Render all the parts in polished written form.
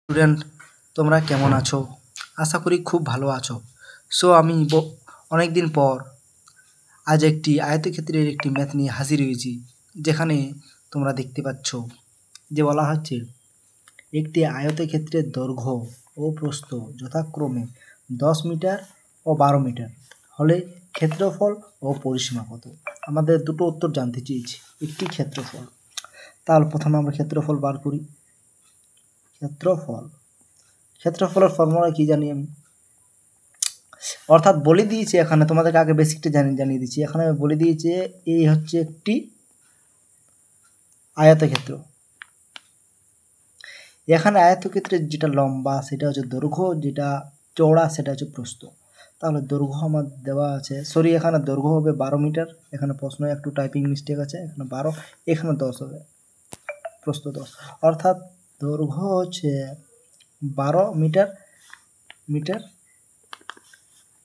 Student, তোমরা কেমন আছো? আশা করি খুব ভালো আছো। সো আমি অনেক দিন পর আজ একটি আয়তক্ষেত্রের একটি ম্যাথ নিয়ে হাজির হয়েছি, যেখানে তোমরা দেখতে পাচ্ছ যে বলা হচ্ছে একটি আয়তক্ষেত্রের দৈর্ঘ্য ও প্রস্থ যথাক্রমে 10 মিটার ও 12 মিটার হলে ক্ষেত্রফল ও পরিসীমা কত? আমাদের দুটো উত্তর জানতে চেয়েছি। একটি ক্ষেত্রফল, তাহলে প্রথমে আমরা ক্ষেত্রফল বার করি। ক্ষেত্রফলের ফর্মুলা কি জানি আমি, অর্থাৎ বলে দিয়েছি এখানে, তোমাদেরকে আগে বেসিকটা জানিয়ে দিচ্ছি। এখানে বলে দিয়েছে এই হচ্ছে একটি আয়তক্ষেত্র। এখানে আয়তক্ষেত্রের যেটা লম্বা সেটা হচ্ছে দৈর্ঘ্য, যেটা চওড়া সেটা হচ্ছে প্রস্থ। তাহলে দৈর্ঘ্য আমার দেওয়া আছে, এখানে দৈর্ঘ্য হবে 12 মিটার। এখানে প্রশ্ন একটু টাইপিং মিস্টেক আছে, এখানে 12, এখানে 10 হবে, প্রস্থ 10। অর্থাৎ দৈর্ঘ্য হচ্ছে 12 মিটার,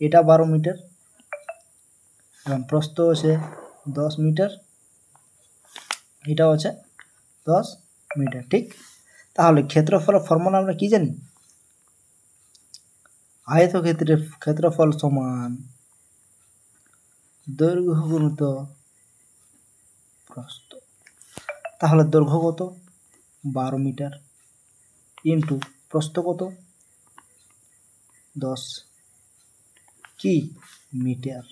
এটা 12 মিটার এবং প্রস্থ হচ্ছে 10 মিটার, এটা হচ্ছে 10 মিটার, ঠিক? তাহলে ক্ষেত্রফলের ফর্মুলা আমরা কি জানি? আয়তক্ষেত্রের ক্ষেত্রফল সমান দৈর্ঘ্য গুণিত প্রস্থ। তাহলে দৈর্ঘ্য কত? 12 মিটার ইন্টু প্রস্থ কত? 10 কি মিটার।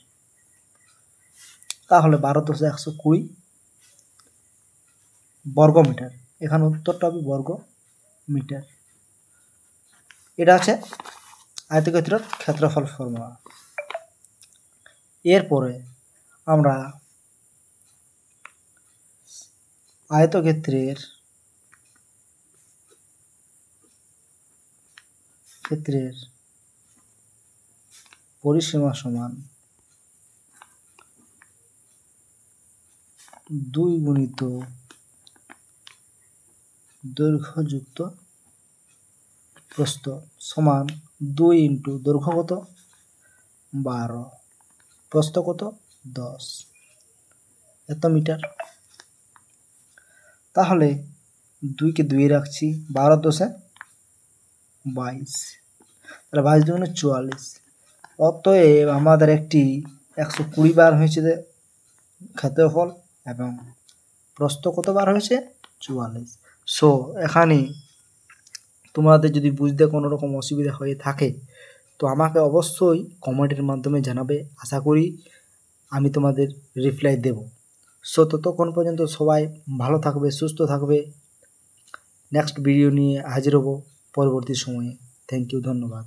তাহলে 12 × 10 = 120 বর্গ মিটার। এখানে উত্তরটা হবে বর্গ মিটার। এটা আছে আয়তক্ষেত্রের ক্ষেত্রফল ফর্মুলা। এরপরে আমরা আয়তক্ষেত্রের পরিসীমা সমান 2 গুণিত দৈর্ঘ্য যুক্ত প্রস্থ সমান 2 ইন্টু দৈর্ঘ্য কত? 12, প্রস্থ কত? 10, এত মিটার। তাহলে 2 কে 2 রাখছি, 12 × 10 = 22, তাহলে 22 × 2 = 44। অতএব আমাদের একটি 120 বার হয়েছে ক্ষেত্রফল এবং প্রস্থ কত বার হয়েছে? 44। সো এখানে তোমাদের যদি বুঝতে কোনো রকম অসুবিধা হয়ে থাকে তো আমাকে অবশ্যই কমেন্টের মাধ্যমে জানাবে। আশা করি আমি তোমাদের রিপ্লাই দেব। সো ততক্ষণ পর্যন্ত সবাই ভালো থাকবে, সুস্থ থাকবে। নেক্সট ভিডিও নিয়ে হাজির হব পরবর্তী সময়ে। থ্যাংক ইউ, ধন্যবাদ।